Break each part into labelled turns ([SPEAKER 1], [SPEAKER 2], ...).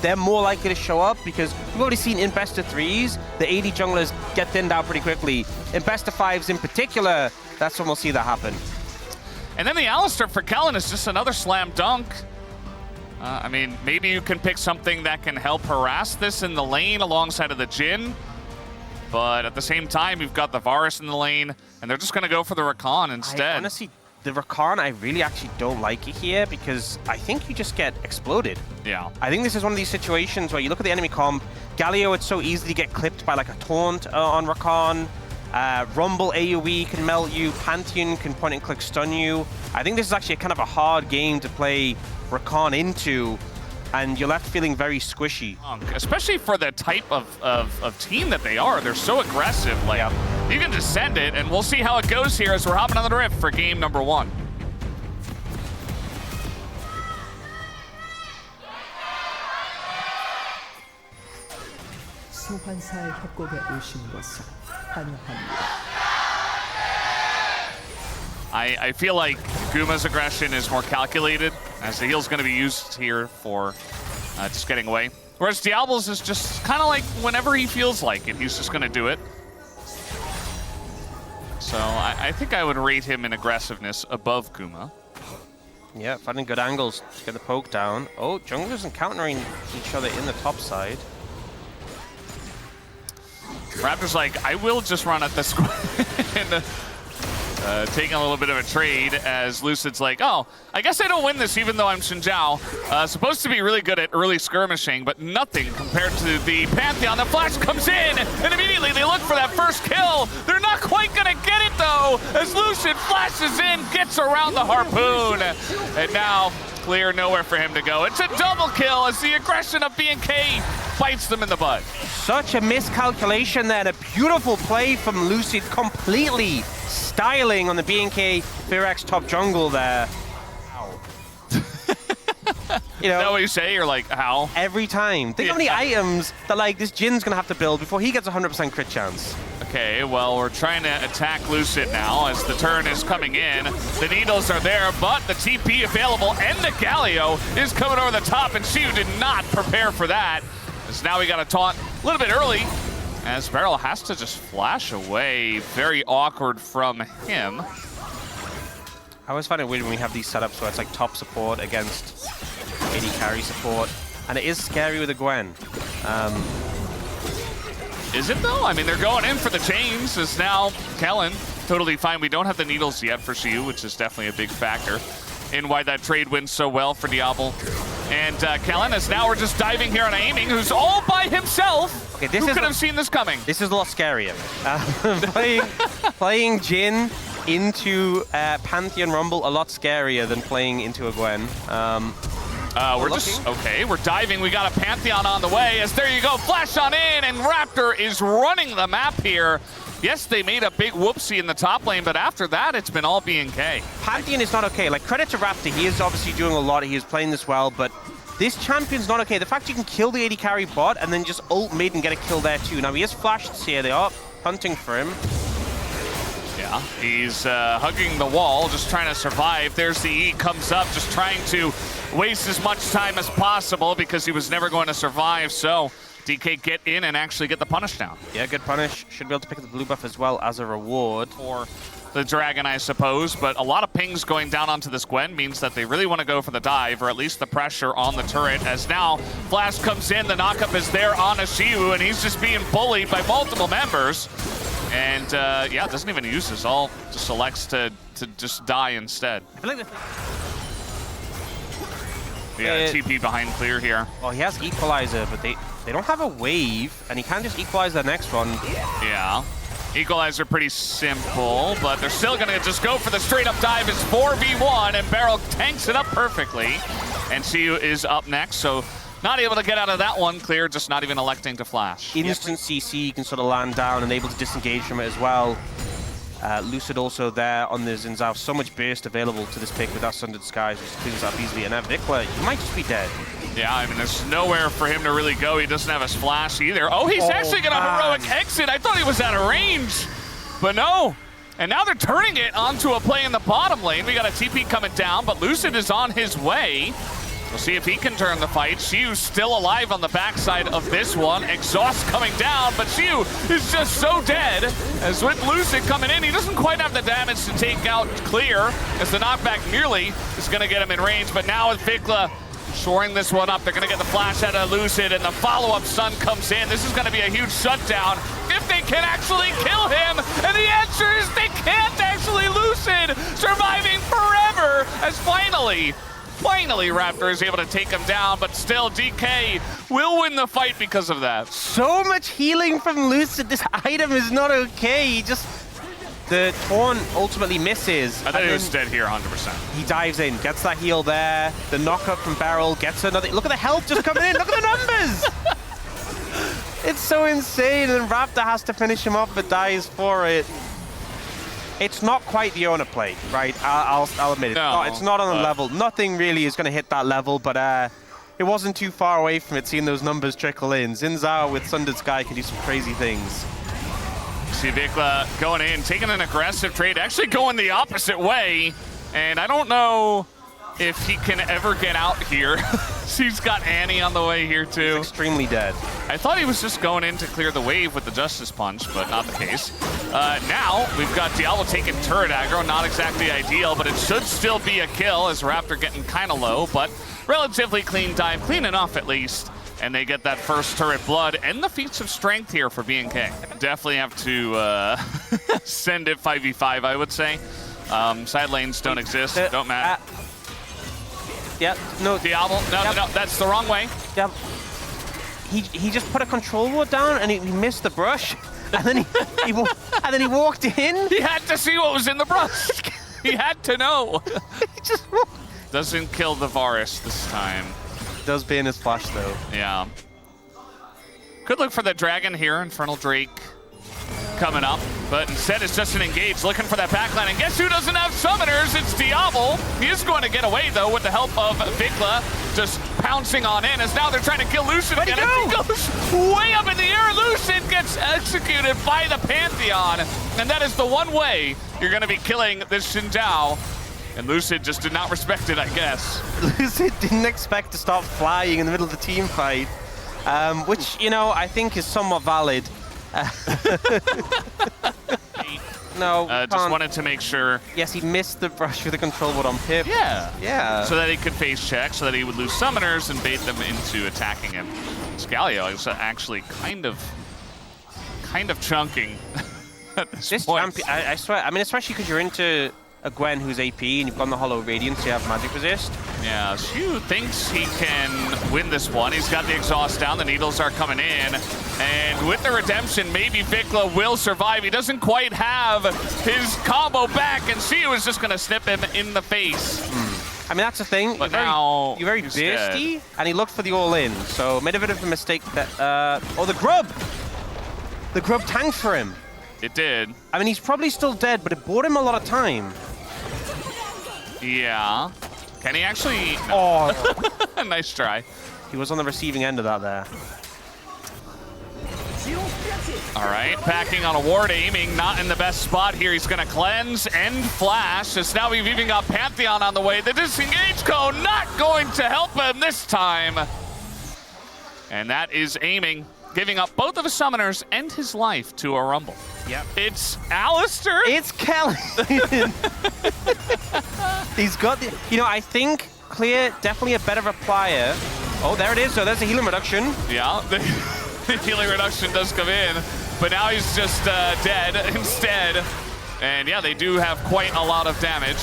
[SPEAKER 1] they're more likely to show up because we've already seen in best of 3s, the AD junglers get thinned out pretty quickly. In best of 5s in particular, that's when we'll see that happen.
[SPEAKER 2] And then the Alistar for Kellen is just another slam dunk. I mean, maybe you can pick something that can help harass this in the lane alongside of the Jhin. But at the same time, you've got the Varus in the lane, and they're just going to go for the Rakan instead.
[SPEAKER 1] Honestly, the Rakan, I really actually don't like it here because I think you just get exploded.
[SPEAKER 2] Yeah.
[SPEAKER 1] I think this is one of these situations where you look at the enemy comp, Galio, it's so easy to get clipped by like a taunt on Rakan. Rumble AoE can melt you, Pantheon can point and click stun you. I think this is actually kind of a hard game to play Rakan into, and you're left feeling very squishy.
[SPEAKER 2] Especially for the type of team that they are. They're so aggressive. Like, you can just send it, and we'll see how it goes here as we're hopping on the rift for game number 1.
[SPEAKER 3] 소환사의 협곡에 오신 것을 환영합니다.
[SPEAKER 2] I feel like Guma's aggression is more calculated, as the heal's going to be used here for just getting away. Whereas Diablo's is just kind of like whenever he feels like it, he's just going to do it. So I think I would rate him in aggressiveness above Guma.
[SPEAKER 1] Yeah, finding good angles to get the poke down. Oh, junglers encountering each other in the top side.
[SPEAKER 2] Raptor's like, I will just run at the square. And taking a little bit of a trade as Lucid's like, oh, I guess I don't win this even though I'm Xin Zhao. Supposed to be really good at early skirmishing, but nothing compared to the Pantheon. The flash comes in, and immediately they look for that first kill. They're not quite gonna get it though, as Lucid flashes in, gets around the harpoon. And now, clear, nowhere for him to go. It's a double kill as the aggression of BNK bites them in the butt.
[SPEAKER 1] Such a miscalculation there, and a beautiful play from Lucid, completely styling on the BNK Firax top jungle there. You know,
[SPEAKER 2] is that what you say? You're like, how?
[SPEAKER 1] Every time. Think how many items that like this Jin's gonna have to build before he gets 100% crit chance.
[SPEAKER 2] Okay, well, we're trying to attack Lucid now as the turn is coming in. The needles are there, but the TP available, and the Galio is coming over the top, and Xiu did not prepare for that. As now we got a taunt a little bit early, as Beryl has to just flash away. Very awkward from him.
[SPEAKER 1] I always find it weird when we have these setups where it's like top support against AD carry support, and it is scary with a Gwen.
[SPEAKER 2] Is it though? I mean, they're going in for the chains, as now Kellen, totally fine. We don't have the needles yet for Xiu, which is definitely a big factor in why that trade went so well for Diablo. And Kellen, as now we're just diving here on aiming, who's all by himself.
[SPEAKER 1] Okay, this
[SPEAKER 2] Who could have seen this coming?
[SPEAKER 1] This is a lot scarier. Playing Jhin into Pantheon Rumble, a lot scarier than playing into a Gwen.
[SPEAKER 2] We're just, okay, we're diving. We got a Pantheon on the way, as there you go, flash on in, and Raptor is running the map here. Yes, they made a big whoopsie in the top lane, but after that, it's been all BNK.
[SPEAKER 1] Pantheon is not okay. Like, credit to Raptor, he is obviously doing a lot. He is playing this well, but this champion's not okay. The fact you can kill the AD carry bot and then just ult mid and get a kill there too. Now, he is flashed here. They are hunting for him.
[SPEAKER 2] Yeah, he's hugging the wall, just trying to survive. There's the E, comes up, just trying to waste as much time as possible because he was never going to survive, so DK get in and actually get the punish down.
[SPEAKER 1] Yeah, good punish. Should be able to pick up the blue buff as well as a reward.
[SPEAKER 2] For the Dragon, I suppose, but a lot of pings going down onto this Gwen means that they really want to go for the dive, or at least the pressure on the turret, as now Flash comes in, the knockup is there on Xiu, and he's just being bullied by multiple members. And yeah, doesn't even use this, all just selects to just die instead.
[SPEAKER 1] I feel like
[SPEAKER 2] yeah, TP behind clear here.
[SPEAKER 1] Oh, he has Equalizer, but they don't have a wave, and he can't just equalize the next one.
[SPEAKER 2] Yeah. Equalizer pretty simple, but they're still gonna just go for the straight up dive. It's 4v1, and Beryl tanks it up perfectly. And Xiu is up next, so not able to get out of that one. Clear, just not even electing to flash.
[SPEAKER 1] Instant CC can sort of land down and able to disengage from it as well. Lucid also there on the Xin Zhao. So much burst available to this pick with that Sundered Skies, which cleans up easily. And Vikla, he might just be dead.
[SPEAKER 2] Yeah, I mean, there's nowhere for him to really go. He doesn't have a splash either. Oh, he's actually going to heroic exit. I thought he was out of range, but no. And now they're turning it onto a play in the bottom lane. We got a TP coming down, but Lucid is on his way. We'll see if he can turn the fight. Xiu still alive on the backside of this one. Exhaust coming down, but Xiu is just so dead. As with Lucid coming in, he doesn't quite have the damage to take out Clear, as the knockback nearly is going to get him in range. But now with Vikla shoring this one up, they're going to get the flash out of Lucid, and the follow-up stun comes in. This is going to be a huge shutdown if they can actually kill him. And the answer is they can't actually. Lucid surviving forever, as finally Raptor is able to take him down, but still DK will win the fight because of that.
[SPEAKER 1] So much healing from Lucid. This item is not okay. The taunt ultimately misses.
[SPEAKER 2] I thought he was dead here 100%.
[SPEAKER 1] He dives in, gets that heal there. The knockup from Beryl gets another. Look at the health just coming in. Look at the numbers. It's so insane, and Raptor has to finish him off, but dies for it. It's not quite the owner play, right? I'll admit it.
[SPEAKER 2] No,
[SPEAKER 1] It's not on the level. Nothing really is going to hit that level, but it wasn't too far away from it, seeing those numbers trickle in. Zhao with Sundered Sky can do some crazy things.
[SPEAKER 2] See Vikla going in, taking an aggressive trade, actually going the opposite way. And I don't know if he can ever get out here. He's got Annie on the way here too.
[SPEAKER 1] He's extremely dead.
[SPEAKER 2] I thought he was just going in to clear the wave with the Justice Punch, but not the case. Now we've got Diablo taking turret aggro, not exactly ideal, but it should still be a kill as Raptor getting kind of low, but relatively clean dive, clean enough at least. And they get that first turret blood and the feats of strength here for BNK. Definitely have to send it 5v5, I would say. Side lanes don't exist, don't matter.
[SPEAKER 1] Yeah, no.
[SPEAKER 2] Diablo, no, that's the wrong way.
[SPEAKER 1] Yeah. He just put a control ward down and he missed the brush, and then he walked in.
[SPEAKER 2] He had to see what was in the brush. He had to know.
[SPEAKER 1] He just
[SPEAKER 2] doesn't kill the Varus this time.
[SPEAKER 1] Does ban his flash though.
[SPEAKER 2] Yeah. Could look for the dragon here, Infernal Drake coming up, but instead it's just an engage looking for that backline. And guess who doesn't have summoners? It's Diablo. He is going to get away though with the help of Vikla, just pouncing on in as now they're trying to kill Lucid again. He goes way up in the air. Lucid gets executed by the Pantheon, and that is the one way you're going to be killing this Zhao. And Lucid just did not respect it, I guess.
[SPEAKER 1] Lucid didn't expect to start flying in the middle of the team fight, which, you know, I think is somewhat valid. No,
[SPEAKER 2] just wanted to make sure.
[SPEAKER 1] Yes, he missed the brush with the control ward on Pip.
[SPEAKER 2] Yeah. So that he could face check, so that he would lose summoners and bait them into attacking him. Scalio is actually kind of chunking at this point.
[SPEAKER 1] Champion, I swear, I mean, especially because you're into a Gwen who's AP and you've got the Hollow Radiance, so you have magic resist.
[SPEAKER 2] Yeah, Xiu thinks he can win this one. He's got the exhaust down, the needles are coming in. And with the redemption, maybe Vikla will survive. He doesn't quite have his combo back, and Xiu is just gonna snip him in the face.
[SPEAKER 1] I mean, that's the thing.
[SPEAKER 2] But
[SPEAKER 1] you're very bursty, and he looked for the all-in, so made a bit of a mistake that, the grub! The grub tanked for him.
[SPEAKER 2] It did.
[SPEAKER 1] I mean, he's probably still dead, but it bought him a lot of time.
[SPEAKER 2] Yeah. Can he actually?
[SPEAKER 1] No. Oh.
[SPEAKER 2] Nice try.
[SPEAKER 1] He was on the receiving end of that there.
[SPEAKER 2] All right, packing on a ward, aiming not in the best spot here. He's going to cleanse and flash. As now we've even got Pantheon on the way. The disengage cone not going to help him this time. And that is aiming, giving up both of his summoners and his life to a Rumble.
[SPEAKER 1] Yep.
[SPEAKER 2] It's Alistair.
[SPEAKER 1] It's Kelly. He's got the, you know, I think Clear definitely a better replier. Oh, there it is. So there's a healing reduction.
[SPEAKER 2] Yeah, the healing reduction does come in, but now he's just dead instead. And yeah, they do have quite a lot of damage.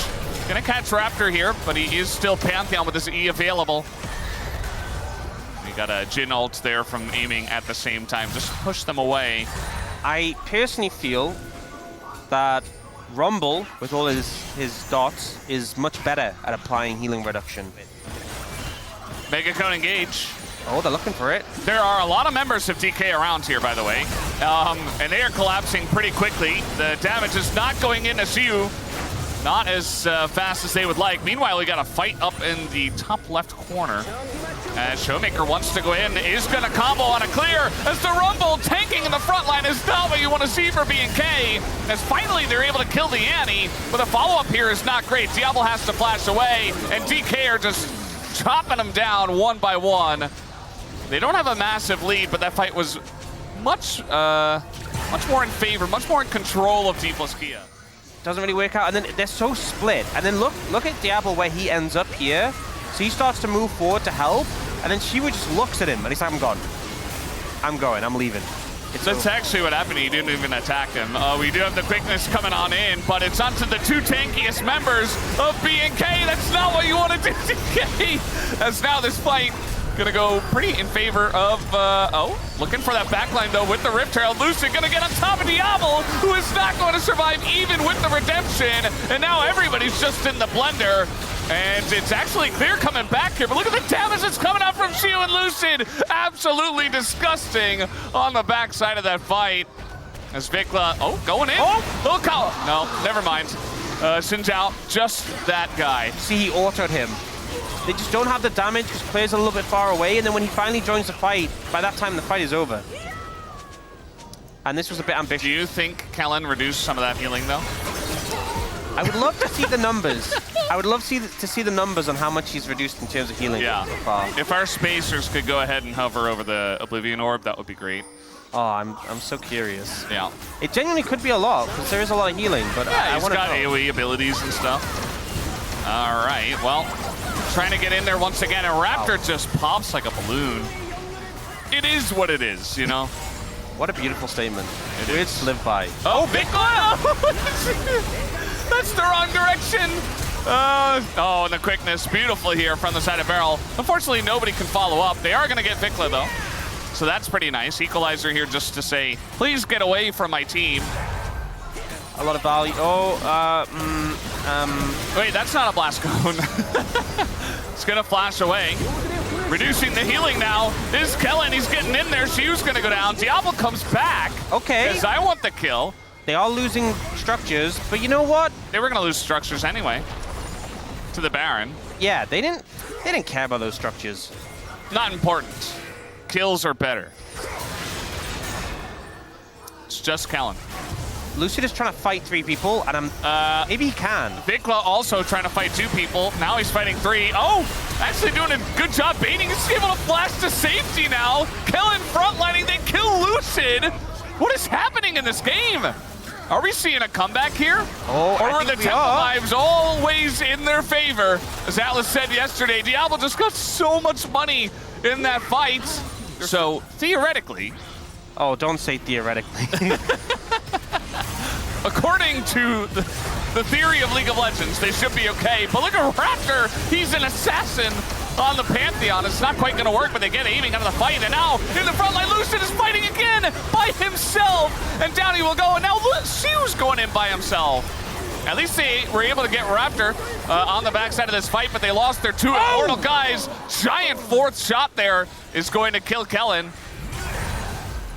[SPEAKER 2] Gonna catch Raptor here, but he is still Pantheon with his E available. We got a Jhin ult there from aiming at the same time. Just push them away.
[SPEAKER 1] I personally feel that Rumble, with all his dots, is much better at applying healing reduction.
[SPEAKER 2] Mega Cone engage.
[SPEAKER 1] Oh, they're looking for it.
[SPEAKER 2] There are a lot of members of DK around here, by the way. And they are collapsing pretty quickly. The damage is not going into Xiu. Not as fast as they would like. Meanwhile, we got a fight up in the top left corner. Showmaker wants to go in, is gonna combo on a clear as the Rumble tanking in the front line is not what you want to see for BNK. As finally they're able to kill the Annie, but the follow-up here is not great. Diablo has to flash away, and DK are just chopping them down one by one. They don't have a massive lead, but that fight was much more in favor, much more in control of Dplus KIA.
[SPEAKER 1] Doesn't really work out, and then they're so split. And then look at Diablo where he ends up here. So he starts to move forward to help, and then Shiwa just looks at him, and he's like, I'm gone. I'm going, I'm leaving.
[SPEAKER 2] That's actually what happened. He didn't even attack him. We do have the quickness coming on in, but it's onto the 2 tankiest members of BNK. That's not what you want to do, DK. As now this fight gonna go pretty in favor of, looking for that backline though with the Rift Herald. Lucid gonna get on top of Diablo, who is not going to survive even with the redemption. And now everybody's just in the blender. And it's actually clear coming back here, but look at the damage that's coming out from Zhao and Lucid. Absolutely disgusting on the backside of that fight. As Vikla, going in. Look out. No, never mind. Xin Zhao, just that guy.
[SPEAKER 1] See, he autoed him. They just don't have the damage because Claire's a little bit far away, and then when he finally joins the fight, by that time the fight is over. And this was a bit ambitious.
[SPEAKER 2] Do you think Kellen reduced some of that healing though?
[SPEAKER 1] I would love to see the numbers. I would love to see the numbers on how much he's reduced in terms of healing so far.
[SPEAKER 2] If our spacers could go ahead and hover over the Oblivion Orb, that would be great.
[SPEAKER 1] Oh, I'm so curious.
[SPEAKER 2] Yeah.
[SPEAKER 1] It genuinely could be a lot, because there is a lot of healing, but I want to know.
[SPEAKER 2] He's got AoE abilities and stuff. All right, well, trying to get in there once again, and Raptor just pops like a balloon. It is what it is, you know?
[SPEAKER 1] What a beautiful statement. It's to live by.
[SPEAKER 2] Oh, Vikla! That's the wrong direction. And the quickness, beautiful here from the side of Barrel. Unfortunately, nobody can follow up. They are going to get Vikla, though. So that's pretty nice. Equalizer here just to say, please get away from my team.
[SPEAKER 1] A lot of value.
[SPEAKER 2] Wait, that's not a blast cone. It's going to flash away. Reducing the healing now is Kellen. He's getting in there. Shiu's going to go down. Diablo comes back.
[SPEAKER 1] Okay.
[SPEAKER 2] Because I want the kill.
[SPEAKER 1] They are losing structures, but you know what?
[SPEAKER 2] They were going to lose structures anyway. To the Baron.
[SPEAKER 1] Yeah, they didn't care about those structures.
[SPEAKER 2] Not important. Kills are better. It's just Kellen.
[SPEAKER 1] Lucid is trying to fight 3 people, and maybe he can.
[SPEAKER 2] Vikla also trying to fight 2 people. Now he's fighting 3. Oh, actually doing a good job baiting. He's able to flash to safety now. Kellen frontlining, they kill Lucid. What is happening in this game? Are we seeing a comeback here?
[SPEAKER 1] Oh,
[SPEAKER 2] or are the Temple Lives always in their favor? As Atlas said yesterday, Diablo just got so much money in that fight. So, theoretically...
[SPEAKER 1] Oh, don't say theoretically.
[SPEAKER 2] According to the theory of League of Legends, they should be okay. But look at Raptor. He's an assassin on the Pantheon. It's not quite going to work, but they get aiming out of the fight. And now, in the front line, Lucid is fighting again by himself. And down he will go. And now Shiu's going in by himself. At least they were able to get Raptor on the backside of this fight, but they lost their 2 immortal guys. Giant 4th shot there is going to kill Kellen.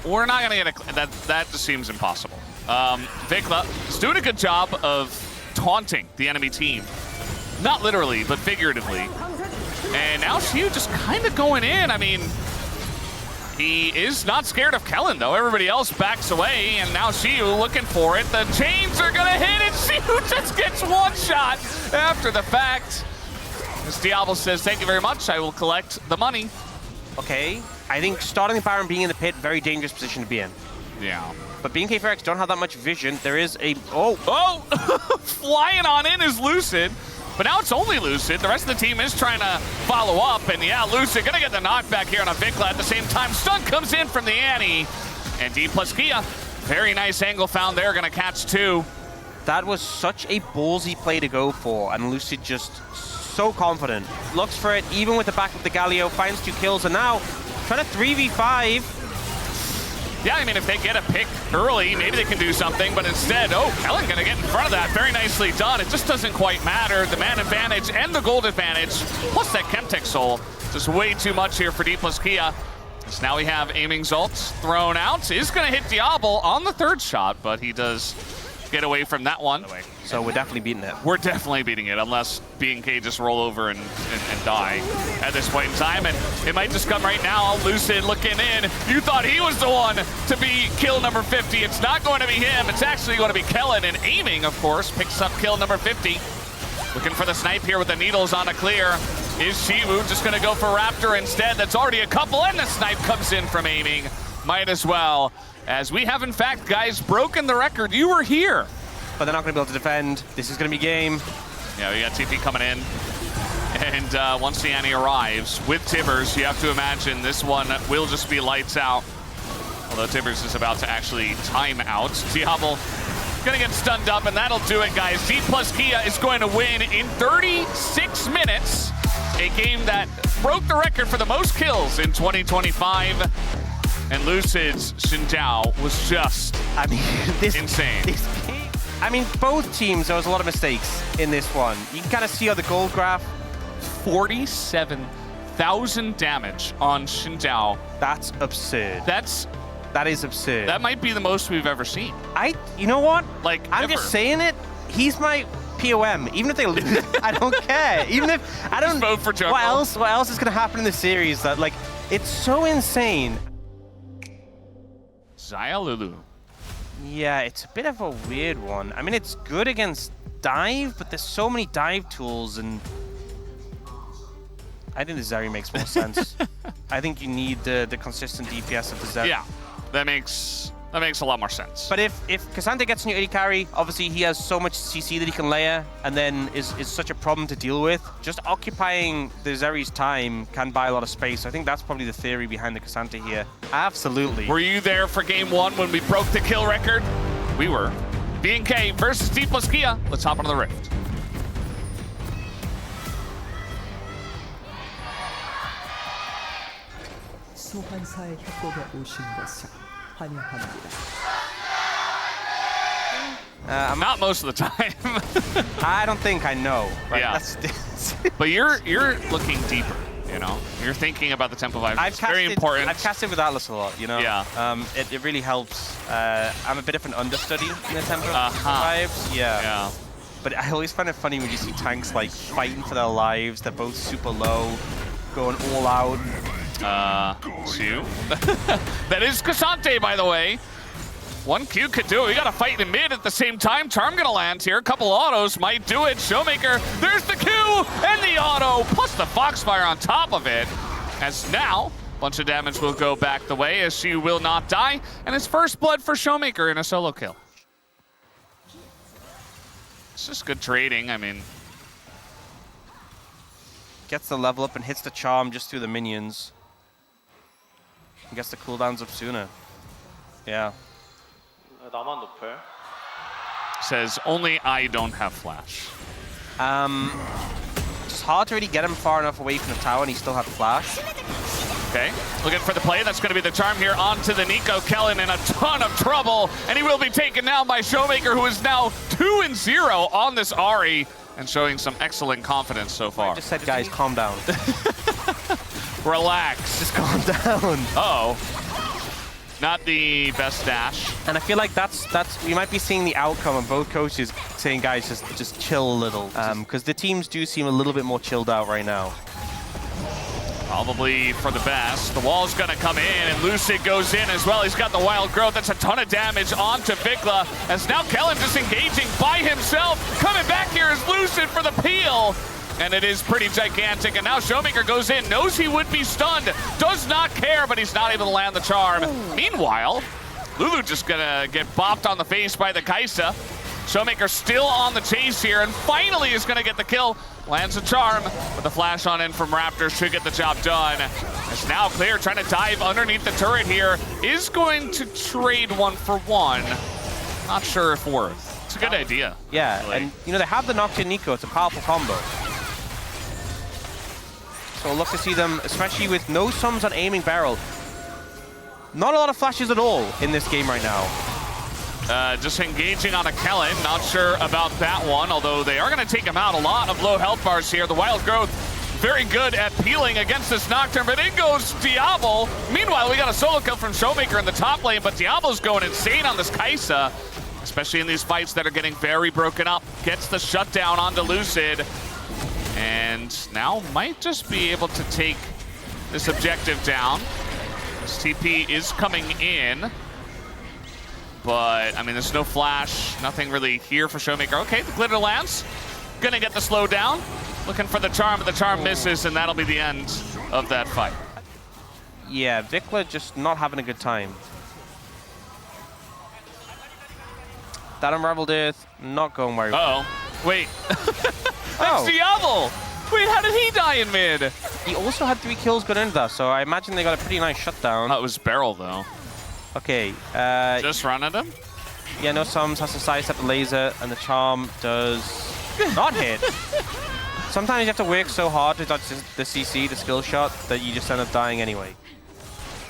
[SPEAKER 2] We're not going to get a... That just seems impossible. Vikla is doing a good job of taunting the enemy team. Not literally, but figuratively. And now Shiu just kind of going in. I mean, he is not scared of Kellen, though. Everybody else backs away, and now Shiu looking for it. The chains are going to hit, and Shiu just gets 1 shot after the fact. As Diablo says, thank you very much. I will collect the money.
[SPEAKER 1] Okay. I think starting the Baron being in the pit, very dangerous position to be in.
[SPEAKER 2] Yeah.
[SPEAKER 1] But BNK FX don't have that much vision. There is a... Oh!
[SPEAKER 2] Flying on in is Lucid. But now it's only Lucid. The rest of the team is trying to follow up. And yeah, Lucid gonna get the knockback here on a Vikla at the same time. Stun comes in from the Annie. And Dplus KIA, very nice angle found there. Gonna catch 2.
[SPEAKER 1] That was such a ballsy play to go for. And Lucid just so confident. Looks for it, even with the back of the Galio. Finds 2 kills. And now trying to 3v5.
[SPEAKER 2] Yeah, I mean, if they get a pick early, maybe they can do something, but instead, Kellen gonna get in front of that. Very nicely done. It just doesn't quite matter. The man advantage and the gold advantage, plus that Chemtech Soul. Just way too much here for Dplus KIA. So now we have aiming Zolts thrown out. Is gonna hit Diablo on the 3rd shot, but he does get away from that one.
[SPEAKER 1] So we're definitely beating it.
[SPEAKER 2] We're definitely beating it, unless BNK just roll over and die at this point in time. And it might just come right now. Lucid looking in. You thought he was the one to be kill number 50. It's not going to be him. It's actually going to be Kellen. And aiming, of course, picks up kill number 50. Looking for the snipe here with the needles on a clear. Is Shiwu just gonna go for Raptor instead? That's already a couple, and the snipe comes in from aiming. Might as well, as we have in fact, guys, broken the record. You were here.
[SPEAKER 1] But they're not gonna be able to defend. This is gonna be game.
[SPEAKER 2] Yeah, we got TP coming in. And once the Annie arrives with Tibbers, you have to imagine this one will just be lights out. Although Tibbers is about to actually time out. Diablo gonna get stunned up, and that'll do it, guys. Dplus KIA is going to win in 36 minutes. A game that broke the record for the most kills in 2025. And Lucid's Zhao was just insane.
[SPEAKER 1] I mean, both teams, there was a lot of mistakes in this one. You can kind of see how the gold graph.
[SPEAKER 2] 47,000 damage on Zhao.
[SPEAKER 1] That's absurd. That is absurd.
[SPEAKER 2] That might be the most we've ever seen.
[SPEAKER 1] You know what?
[SPEAKER 2] Like,
[SPEAKER 1] I'm
[SPEAKER 2] ever.
[SPEAKER 1] just saying it. He's my POM. Even if they lose, I don't care. Even if I don't
[SPEAKER 2] vote for Jungle.
[SPEAKER 1] What else is gonna happen in the series? That like, it's so insane.
[SPEAKER 2] Zaya Lulu.
[SPEAKER 1] Yeah, it's a bit of a weird one. I mean, it's good against dive, but there's so many dive tools, and I think the Zeri makes more sense. I think you need the consistent DPS of the Zeri.
[SPEAKER 2] Yeah, that makes a lot more sense.
[SPEAKER 1] But if K'Sante gets a new AD carry, obviously he has so much CC that he can layer, and then is such a problem to deal with. Just occupying the Zeri's time can buy a lot of space. I think that's probably the theory behind the K'Sante here. Absolutely.
[SPEAKER 2] Were you there for game one when we broke the kill record? We were. B&K versus Dplus KIA. Let's hop onto the Rift.
[SPEAKER 3] 소환사의 협곡에 오신 것을 환영합니다.
[SPEAKER 2] Not most of the time.
[SPEAKER 1] I don't think I know. Right?
[SPEAKER 2] Yeah. But you're looking deeper, you know? You're thinking about the tempo vibes. It's very important.
[SPEAKER 1] I've casted with Atlas a lot, you know?
[SPEAKER 2] Yeah.
[SPEAKER 1] It really helps. I'm a bit of an understudy in the tempo vibes. Yeah. But I always find it funny when you see tanks like fighting for their lives. They're both super low, going all out.
[SPEAKER 2] Q. That is K'Sante, by the way. One Q could do it. We got to fight in mid at the same time. Charm gonna land here. A couple autos might do it. Showmaker, there's the Q and the auto, plus the Foxfire on top of it. As now, a bunch of damage will go back the way as she will not die. And it's first blood for Showmaker in a solo kill. It's just good trading, I mean.
[SPEAKER 1] Gets the level up and hits the charm just through the minions. And gets the cooldowns up sooner. Yeah.
[SPEAKER 4] 나만 높을.
[SPEAKER 2] Says, only I don't have flash.
[SPEAKER 1] It's hard to really get him far enough away from the tower, and he still had flash.
[SPEAKER 2] Okay, looking for the play. That's going to be the charm here onto the Nico. Kellen in a ton of trouble, and he will be taken down by Showmaker, who is now 2-0 on this Ahri, and showing some excellent confidence so far.
[SPEAKER 1] I just said, guys, calm down.
[SPEAKER 2] Relax.
[SPEAKER 1] Just calm down.
[SPEAKER 2] Uh-oh. Not the best dash.
[SPEAKER 1] And I feel like that's we might be seeing the outcome of both coaches saying, guys, just chill a little, because the teams do seem a little bit more chilled out right now.
[SPEAKER 2] Probably for the best. The wall's gonna come in, and Lucid goes in as well. He's got the wild growth. That's a ton of damage onto Vikla, as now Kellen just engaging by himself. Coming back here is Lucid for the peel. And it is pretty gigantic, and now Showmaker goes in, knows he would be stunned, does not care, but he's not able to land the charm. Meanwhile, Lulu just gonna get bopped on the face by the Kaisa. Showmaker still on the chase here, and finally is gonna get the kill. Lands a charm, but the flash on in from Raptor should get the job done. It's now clear, trying to dive underneath the turret here. Is going to trade 1-for-1. Not sure if worth. It's a good idea.
[SPEAKER 1] Yeah,
[SPEAKER 2] actually.
[SPEAKER 1] and you know, they have the Nocturne Nico. It's a powerful combo. So we'll look to see them, especially with no sums on aiming barrel. Not a lot of flashes at all in this game right now.
[SPEAKER 2] Just engaging on a Kellen, not sure about that one, although they are going to take him out. A lot of low health bars here. The wild growth, very good at peeling against this Nocturne, but in goes Diablo. Meanwhile, we got a solo kill from Showmaker in the top lane, but Diablo's going insane on this Kaisa, especially in these fights that are getting very broken up. Gets the shutdown onto Lucid, and now might just be able to take this objective down. This TP is coming in, but I mean, there's no flash, nothing really here for Showmaker. Okay, the glitter lands, gonna get the slow down. Looking for the charm, but the charm misses, and that'll be the end of that fight.
[SPEAKER 1] Yeah, Vikla just not having a good time. That Unraveled Earth not going very well.
[SPEAKER 2] Uh-oh. Wait. That's Diablo! Wait, how did he die in mid?
[SPEAKER 1] He also had 3 kills going into that, so I imagine they got a pretty nice shutdown.
[SPEAKER 2] That was Barrel, though.
[SPEAKER 1] Okay.
[SPEAKER 2] Just run at him?
[SPEAKER 1] Yeah, no sums, has to sidestep the laser, and the charm does not hit. Sometimes you have to work so hard to dodge the CC, the skill shot, that you just end up dying anyway.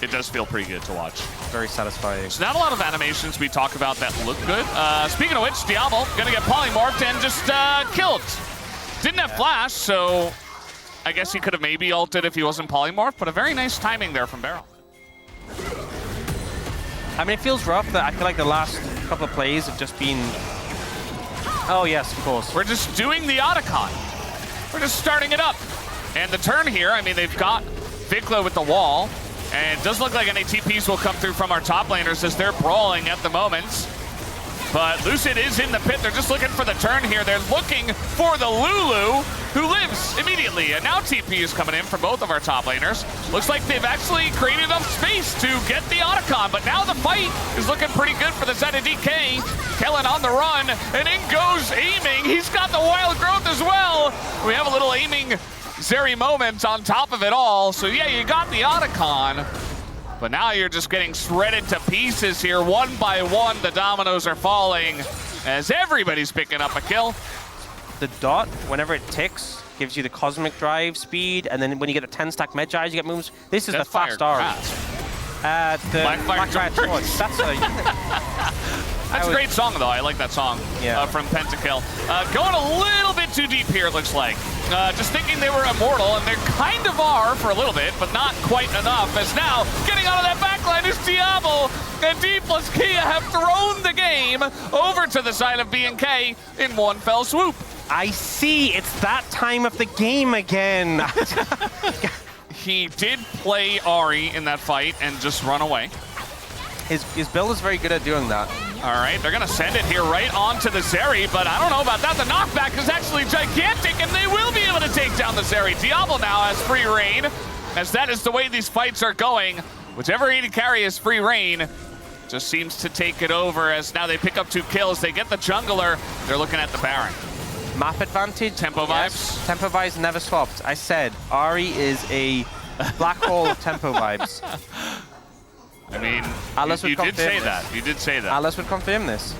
[SPEAKER 2] It does feel pretty good to watch.
[SPEAKER 1] Very satisfying.
[SPEAKER 2] So not a lot of animations we talk about that look good. Speaking of which, Diablo gonna get polymorphed and just killed. Didn't have flash, so I guess he could have maybe ulted if he wasn't polymorphed, but a very nice timing there from Barrel.
[SPEAKER 1] I mean, it feels rough that I feel like the last couple of plays have just been... Oh, yes, of course.
[SPEAKER 2] We're just doing the Otacon. We're just starting it up. And the turn here, I mean, they've got Vikla with the wall, and it does look like any TPs will come through from our top laners as they're brawling at the moment. But Lucid is in the pit. They're just looking for the turn here. They're looking for the Lulu, who lives immediately. And now TP is coming in from both of our top laners. Looks like they've actually created enough space to get the Otacon. But now the fight is looking pretty good for the side of DK. Kellen on the run, and in goes aiming. He's got the wild growth as well. We have a little aiming Zeri moment on top of it all. So yeah, you got the Otacon. But now you're just getting shredded to pieces here. One by one, the dominoes are falling as everybody's picking up a kill.
[SPEAKER 1] The dot, whenever it ticks, gives you the cosmic drive speed, and then when you get a 10-stack Medjay, you get moves. This is the fast R. The Blackfire Torch. That's
[SPEAKER 2] a great song, though. I like that song from Pentakill. Going a little bit too deep here, it looks like. Just thinking they were immortal, and they kind of are for a little bit, but not quite enough, as now getting out of that backline is Diablo, and Dplus KIA have thrown the game over to the side of BNK in one fell swoop.
[SPEAKER 1] I see. It's that time of the game again.
[SPEAKER 2] He did play Ahri in that fight and just run away.
[SPEAKER 1] His build is very good at doing that.
[SPEAKER 2] All right, they're going to send it here right onto the Zeri, but I don't know about that. The knockback is actually gigantic, and they will be able to take down the Zeri. Diablo now has free reign, as that is the way these fights are going. Whichever AD carry has free reign, just seems to take it over, as now they pick up 2 kills. They get the jungler. They're looking at the Baron.
[SPEAKER 1] Map advantage.
[SPEAKER 2] Tempo vibes.
[SPEAKER 1] Tempo vibes never swapped. I said, Ahri is a black hole of tempo vibes.
[SPEAKER 2] I mean, you did say that. You did say that.
[SPEAKER 1] Alice would confirm this.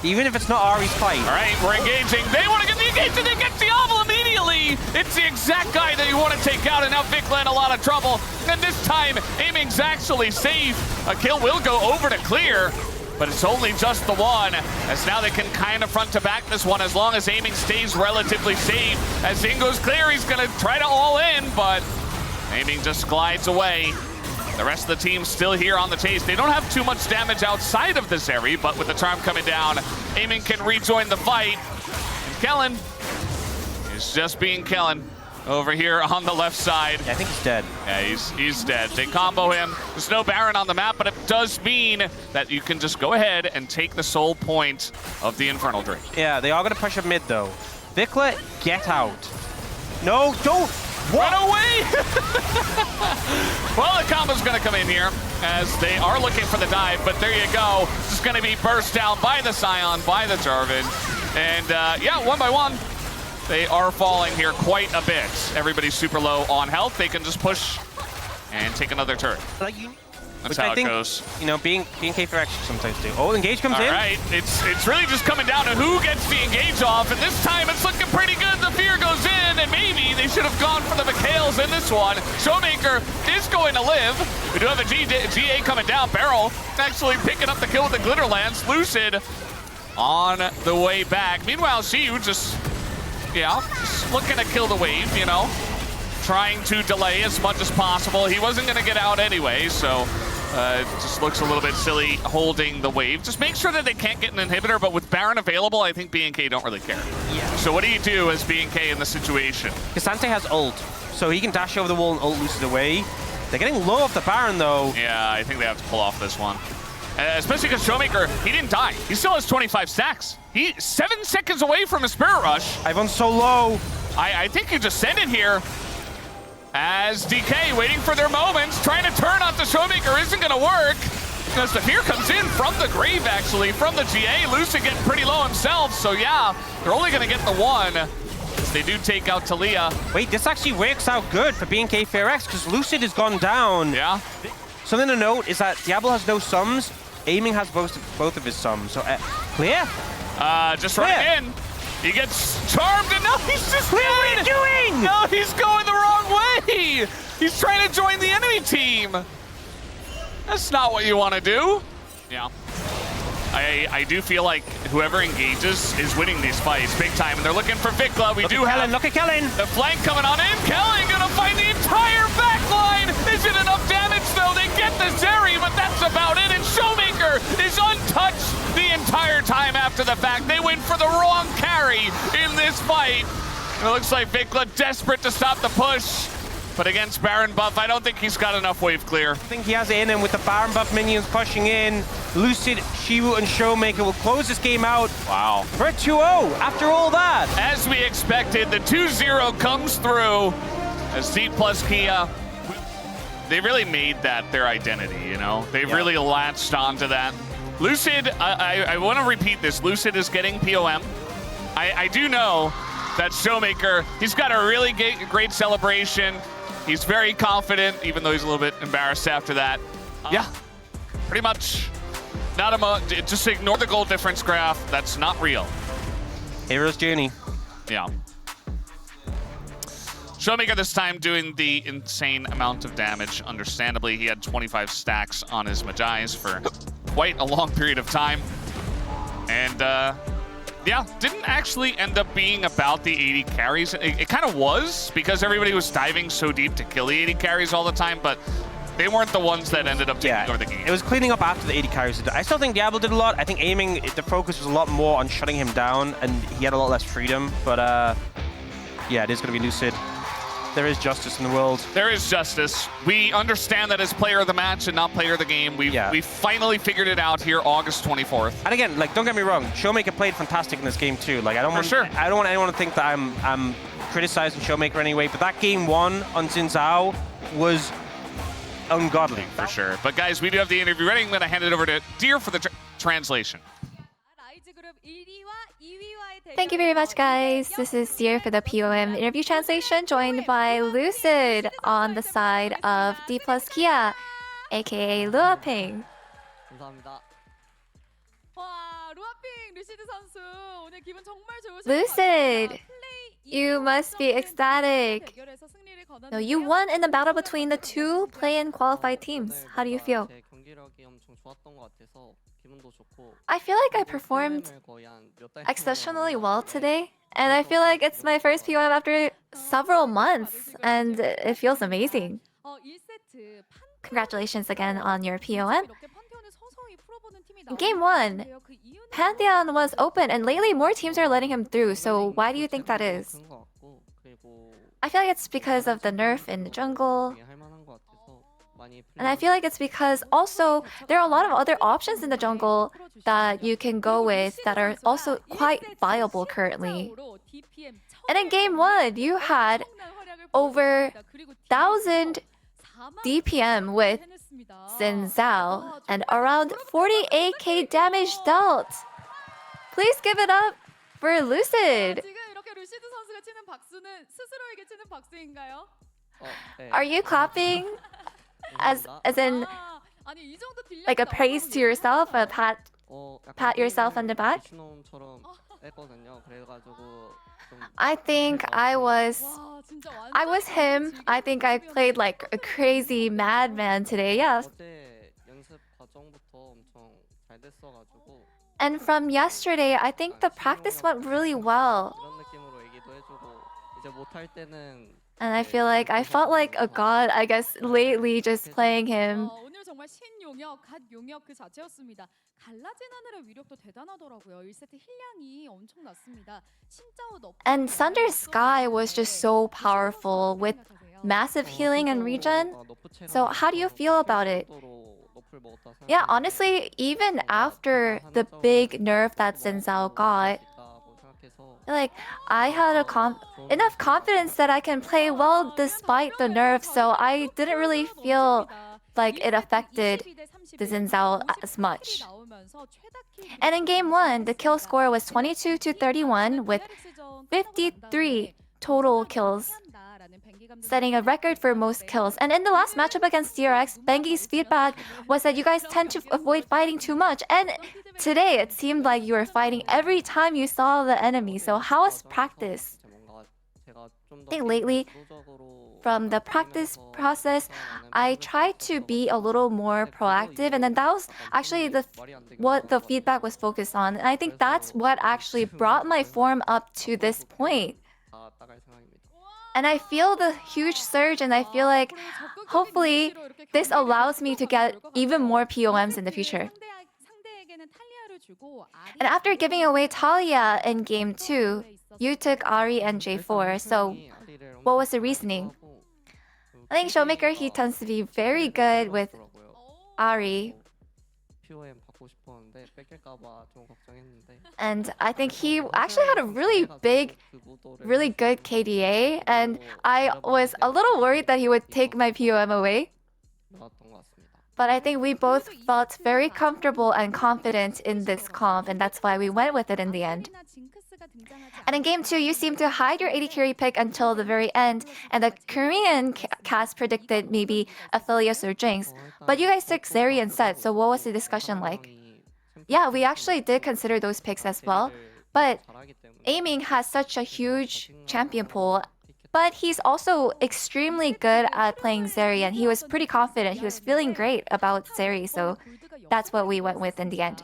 [SPEAKER 1] Even if it's not Ahri's fight.
[SPEAKER 2] All right, we're engaging. They want to get the engagement. They get Diablo immediately. It's the exact guy that you want to take out, and now Vikla in a lot of trouble. And this time, aiming's actually safe. A kill will go over to clear, but it's only just the one, as now they can kind of front to back this one as long as aiming stays relatively safe. As Zing goes clear, he's going to try to all in, but aiming just glides away. The rest of the team still here on the chase. They don't have too much damage outside of the Zeri, but with the charm coming down, aiming can rejoin the fight. And Kellen is just being Kellen over here on the left side.
[SPEAKER 1] Yeah, I think he's dead.
[SPEAKER 2] Yeah, he's dead. They combo him. There's no Baron on the map, but it does mean that you can just go ahead and take the soul point of the Infernal Drake.
[SPEAKER 1] Yeah, they are going to push him mid, though. Vikla, get out. No, don't.
[SPEAKER 2] Run away! Well, the combo's going to come in here as they are looking for the dive, but there you go. Just going to be burst down by the Scion, by the Jarvan. And yeah, one by one, they are falling here quite a bit. Everybody's super low on health. They can just push and take another turret. That's how it goes.
[SPEAKER 1] You know, being K4X sometimes do. Oh, engage comes in.
[SPEAKER 2] All right, it's really just coming down to who gets the engage off, and this time it's looking pretty good. The fear goes in, and maybe they should have gone for the McHales in this one. Showmaker is going to live. We do have a GA coming down. Barrel actually picking up the kill with the Glitter Lance. Lucid on the way back. Meanwhile, Xiu just looking to kill the wave, you know, trying to delay as much as possible. He wasn't going to get out anyway, so it just looks a little bit silly holding the wave. Just make sure that they can't get an inhibitor, but with Baron available, I think BNK don't really care.
[SPEAKER 1] Yeah.
[SPEAKER 2] So what do you do as BNK in this situation?
[SPEAKER 1] Kasante has ult, so he can dash over the wall and ult Lucid away. They're getting low off the Baron, though.
[SPEAKER 2] Yeah, I think they have to pull off this one. Especially because Showmaker, he didn't die. He still has 25 stacks. He's 7 seconds away from a Spirit Rush.
[SPEAKER 1] Ivan's so low.
[SPEAKER 2] I think you just send it here. As DK waiting for their moments, trying to turn on the Showmaker isn't going to work. As the fear comes in from the grave, actually, from the GA. Lucid getting pretty low himself, so yeah, they're only going to get the one. As they do take out Talia.
[SPEAKER 1] Wait, this actually works out good for BNK FairX because Lucid has gone down.
[SPEAKER 2] Yeah.
[SPEAKER 1] Something to note is that Diablo has no sums. Aiming has both of his sums. So, clear?
[SPEAKER 2] Just running in. He gets charmed, and now he's just
[SPEAKER 1] What are you doing?
[SPEAKER 2] No, he's going the wrong way. He's trying to join the enemy team. That's not what you want to do. Yeah. I do feel like whoever engages is winning these fights big time, and they're looking for Vikla.
[SPEAKER 1] Look at Kellen.
[SPEAKER 2] The flank coming on in. Kellen gonna find the entire back line. Is it enough damage though? They get the Zeri, but that's about it. And Showmaker is untouched the entire time after the fact. They went for the wrong carry in this fight. And it looks like Vikla desperate to stop the push. But against Baron buff, I don't think he's got enough wave clear.
[SPEAKER 1] I think he has it in him with the Baron buff minions pushing in. Lucid, Shiwu, and Showmaker will close this game out.
[SPEAKER 2] Wow.
[SPEAKER 1] For a 2-0 after all that.
[SPEAKER 2] As we expected, the 2-0 comes through as Dplus KIA. They really made that their identity, you know? They've really latched onto that. Lucid, I want to repeat this. Lucid is getting POM. I do know that Showmaker, he's got a really great celebration. He's very confident, even though he's a little bit embarrassed after that. Yeah, pretty much. Just ignore the goal difference graph. That's not real.
[SPEAKER 1] Hero's journey.
[SPEAKER 2] Yeah. Showmaker this time doing the insane amount of damage. Understandably, he had 25 stacks on his Magi's for quite a long period of time. And yeah, didn't actually end up being about the 80 carries. It kind of was, because everybody was diving so deep to kill the 80 carries all the time, but they weren't the ones that ended up taking over the game.
[SPEAKER 1] It was cleaning up after the 80 carries. I still think Diablo did a lot. I think aiming, the focus was a lot more on shutting him down, and he had a lot less freedom. But yeah, it is going to be Lucid. There is justice in the world.
[SPEAKER 2] There is justice. We understand that as player of the match and not player of the game. We finally figured it out here August 24th.
[SPEAKER 1] And again, like, don't get me wrong, Showmaker played fantastic in this game too. Like, I don't want anyone to think that I'm criticizing Showmaker anyway, but that game one on Zhao was ungodly.
[SPEAKER 2] For sure. But guys, we do have the interview ready. I'm going to hand it over to Deer for the translation.
[SPEAKER 5] Thank you very much, guys. This is Deer for the POM interview translation, joined by Lucid on the side of Dplus KIA, aka Luaping. Lucid, you must be ecstatic. No, you won in the battle between the two play-in qualified teams. How do you feel? I feel like I performed exceptionally well today, and I feel like it's my first POM after several months, and it feels amazing. Congratulations again on your POM. In Game 1, Pantheon was open, and lately more teams are letting him through, so why do you think that is? I feel like it's because of the nerf in the jungle. And I feel like it's because also there are a lot of other options in the jungle that you can go with that are also quite viable currently. And in Game 1, you had over 1,000 DPM with Zhao and around 48k damage dealt. Please give it up for Lucid. Are you clapping? As in, like a praise to yourself, a pat yourself on the back? I think I was him. I think I played like a crazy madman today, yes. And from yesterday, I think the practice went really well. And I feel like I felt like a god, I guess, lately just playing him. And Thunder Sky was just so powerful with massive healing and regen. So how do you feel about it? Yeah, honestly, even after the big nerf that Zhao got, Like, I had enough confidence that I can play well despite the nerfs, so I didn't really feel like it affected the Xin Zhao as much. And in game 1, the kill score was 22 to 31 with 53 total kills, setting a record for most kills. And in the last matchup against DRX, Bengi's feedback was that you guys tend to avoid fighting too much. And today, it seemed like you were fighting every time you saw the enemy. So how was practice? I think lately, from the practice process, I tried to be a little more proactive, and then that was actually what the feedback was focused on. And I think that's what actually brought my form up to this point. And I feel the huge surge, and I feel like hopefully this allows me to get even more POMs in the future. And after giving away Talia in game 2, you took Ahri and J4, so what was the reasoning? I think Showmaker, he tends to be very good with Ahri. And I think he actually had a really good KDA, and I was a little worried that he would take my POM away. But I think we both felt very comfortable and confident in this comp, and that's why we went with it in the end. And in game 2, you seemed to hide your AD carry pick until the very end, and the Korean cast predicted maybe Aphelios or Jinx. But you guys took Zeri instead, so what was the discussion like? Yeah, we actually did consider those picks as well, but Aiming has such a huge champion pool, but he's also extremely good at playing Zeri, and he was pretty confident. He was feeling great about Zeri, so that's what we went with in the end.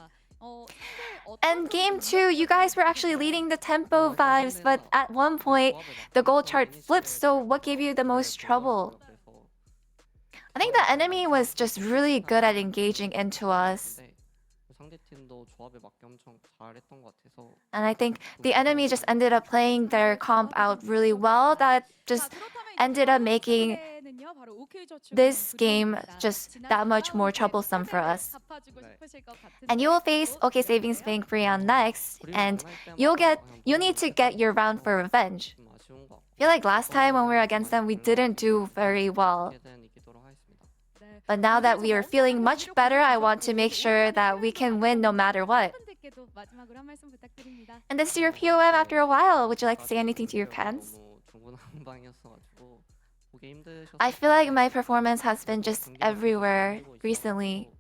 [SPEAKER 5] And game 2, you guys were actually leading the tempo vibes, but at one point, the goal chart flipped, so what gave you the most trouble? I think the enemy was just really good at engaging into us. And I think the enemy just ended up playing their comp out really well. That just ended up making this game just that much more troublesome for us. And you will face OK Savings Bank Freon next, and you need to get your round for revenge. I feel like last time when we were against them, we didn't do very well. But now that we are feeling much better, I want to make sure that we can win no matter what. And this is your POM after a while. Would you like to say anything to your fans? I feel like my performance has been just everywhere recently.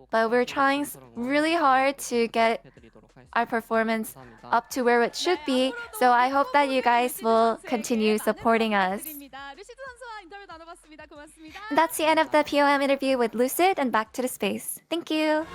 [SPEAKER 5] But we're trying really hard to get our performance up to where it should be. So I hope that you guys will continue supporting us. That's the end of the POM interview with Lucid, and back to the space. Thank you.